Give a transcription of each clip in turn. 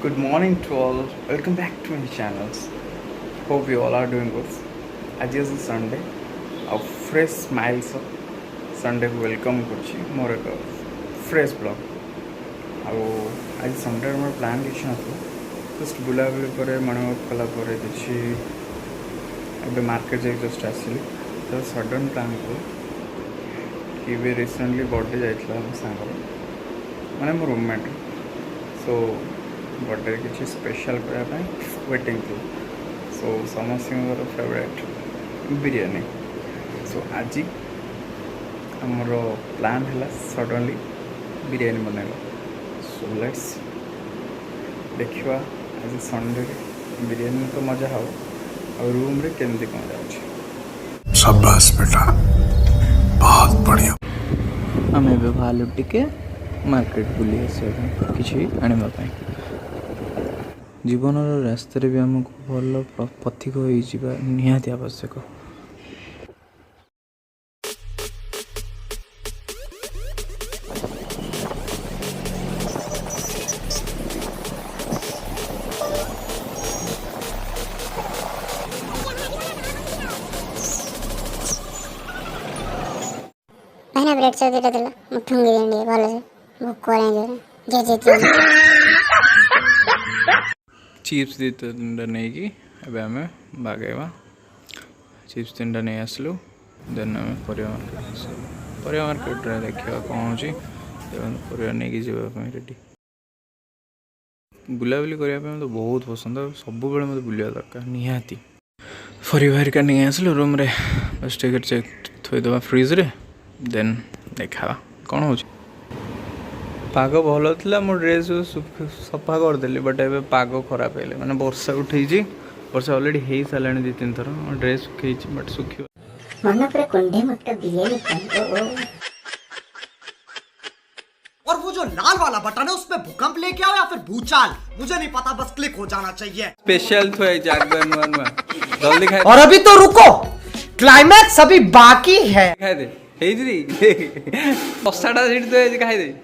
Good morning to all. Welcome back to my channels. Hope you all are doing good. आज is Sunday. A fresh smiles Sunday को welcome करछि मोर एक fresh vlog. ଆଉ ଆଜି Sunday ମୋର plan କିଛି ନଥିଲା ଜଷ୍ଟ ବୁଲାବୁଲି ପରେ ମର୍ଣ୍ଣିଂ ୱାକ୍ କଲା ପରେ କିଛି ଏବେ ମାର୍କେଟ ଯାଇକି ଜଷ୍ଟ ଆସିଲି ତ ସଡନ୍ ପ୍ଲାନ୍ କଲି କି ଏବେ ରିସେଣ୍ଟଲି ବର୍ଥଡେ ଯାଇଥିଲା ମୋ ସାଙ୍ଗର ମାନେ ମୋ ରୁମମେଟ୍ ସୋ ବର୍ଥଡେରେ କିଛି ସ୍ପେଶାଲ୍ କରିବା ପାଇଁ ୱେଟିଂ ଥିଲା ସୋ ସମସ୍ତଙ୍କର ଫେଭରାଇଟ୍ ବିରିୟାନୀ ସୋ ଆଜି ଆମର ପ୍ଲାନ୍ ହେଲା ସଡନ୍ଲି ବିରିୟାନୀ ବନେଇବା सो लेट्स देखिए आज संडे बिरयानी तो मजा हो और रूम रे केमती कौन जाऊँ शाबाश बेटा बहुत बढ़िया आम ए बाहर टिके मार्केट बुली किसी आने जीवन रास्त भी आमको भल पथिक हो निहाती आवश्यक भाई ब्रेड से दीटा दिला मुठंगी देंगे भले से भूख करेंगे जे जे जे चिप्स दी नहीं कि अबे हमें बागेवा चिप्स तीन नहीं आसलु देन हमें परिया मार्केट रे देखिया कौन होची परिया नहीं कि जीवा पे रेडी बुलाबुली करने पे तो बहुत पसंद सब बेले मत बुलिया दरकार निहाती परिवार का नहीं आसलु रूम रे बस टिकट चेक थोई दबा फ्रिज रे देन देखा कौन हो पाग भल था मो ड्रेस सफा करदेली बट ए पाग खराब है मैंने वर्षा उठे वर्षा अलरेडी हो सारे दी तीन थर ड्रेस सुखे बट सुखी मन पर कुंडे मत बिरयानी और वो जो लाल वाला बटन है उसमें भूकंप लेके आओ या फिर भूचाल मुझे नहीं पता बस क्लिक हो जाना चाहिए स्पेशल तो है जल्दी खाए और अभी तो रुको क्लाइमैक्स अभी बाकी है खाए दे कसाटा सीट तो खाई दे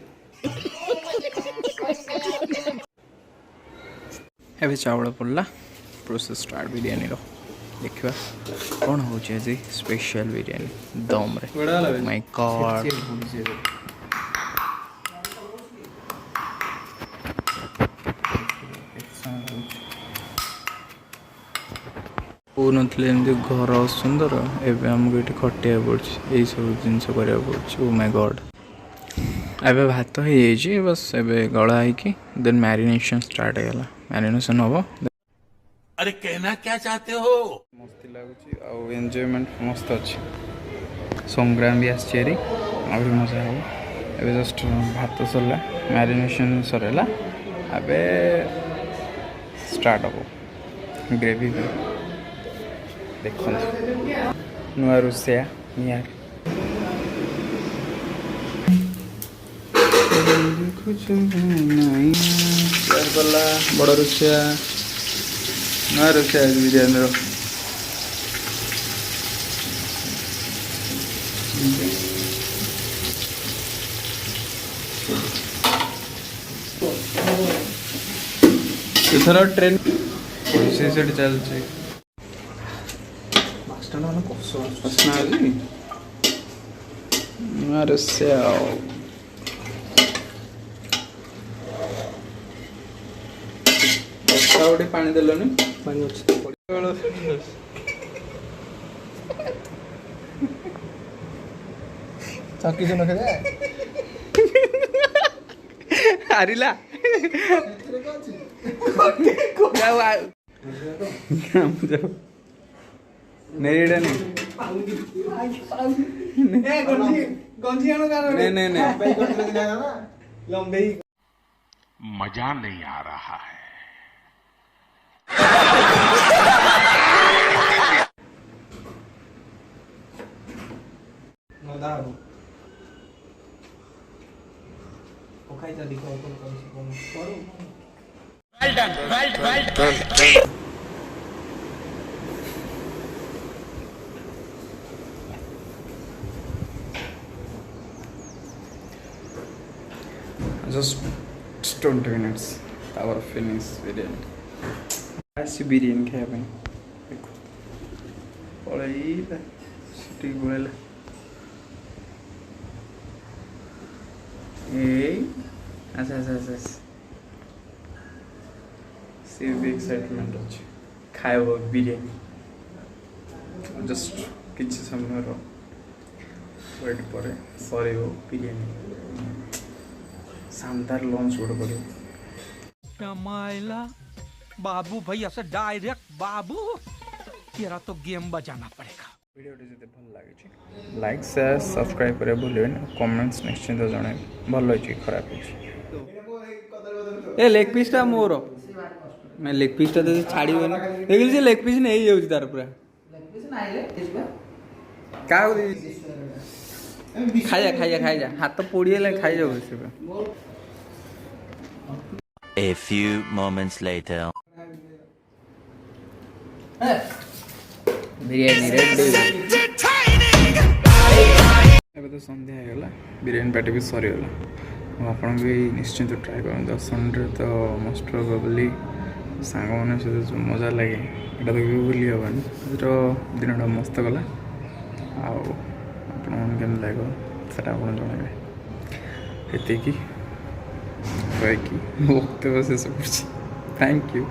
एबे चावल पड़ला प्रोसेस स्टार्ट बिरयानी रो देखिबा कौन हो जे स्पेशल बिरयानी दम रे माय गॉड नमती घर सुंदर एवं आमको ये खटिया पड़ी सब जिन करा ओ माय गॉड एबे भात हो बस एबे गला है देन मैरिनेशन स्टार्ट है मैरिनेशन हम अरे कहना क्या चाहते हो मस्ती लगुच एंजॉयमेंट मस्त अच्छे संग्राम भी आसरी मजा हम ए जस्ट भात सरला मैरिनेशन सरला एबे स्टार्ट हम ग्रेवी देखो नुआ रोषिया यार गला बड़ रोषिया नुआ रोषिया बिरयानी इथर ट्रेन से चलती पानी देलनि चकी से नखे हारिला नहीं मजा नहीं आ रहा है well done. just 20 minutes our finish biryani. Ask biryani खाया ପାଇଁ देखो पळेइला सिटी गोळेला ए अच्छा अच्छा अच्छा सी भी एक्साइटमेंट अछि खाइबो बिरयानी जस्ट किछि समय रो वेट परे सॉरी हो बिरयानी शानदार लॉन्च उड़ पड़े कमाइला बाबू भैया से डायरेक्ट बाबू तेरा तो गेम बजाना पड़ेगा वीडियो जब भल लगे लाइक शेयर सब्सक्राइब करे भूलेन कमेंट्स निश्चिंत जणे भल होची खराब होची ए लेग पीस टा मोर मैं लेग पीस टा दे छाड़ी बनी देखिल जे लेग पीस नहीं जाउची तार पूरा लेग पीस नाइले इसबा का खाई जा हाथ तो पोड़ी ले खाई जाओ इसबा A few moments later. Biryani ready ଏବେ ତ ସନ୍ଧ୍ୟା ହେଇଗଲା ବିରିୟାନୀ ପାର୍ଟି ବି ସରିଗଲା ଆଉ ଆପଣ ବି ନିଶ୍ଚିନ୍ତ ଟ୍ରାଏ କରନ୍ତୁ ସଣ୍ଡେରେ ତ ମୋଷ୍ଟ ପ୍ରୋବାବଲି ସାଙ୍ଗମାନଙ୍କ ସହିତ ଯେଉଁ ମଜା ଲାଗେ ଏଇଟା ତ କେବେ ଭୁଲି ହେବନି ଆଜିର ଦିନଟା ମସ୍ତ ଗଲା ଆଉ ଆପଣମାନଙ୍କୁ କେମିତି ଲାଗିବ ସେଟା ଆପଣ ଜଣାଇବେ ଏତିକି କହିକି ମୋ ବକ୍ତବ୍ୟ ଶେଷ କରୁଛି ଥ୍ୟାଙ୍କ ୟୁ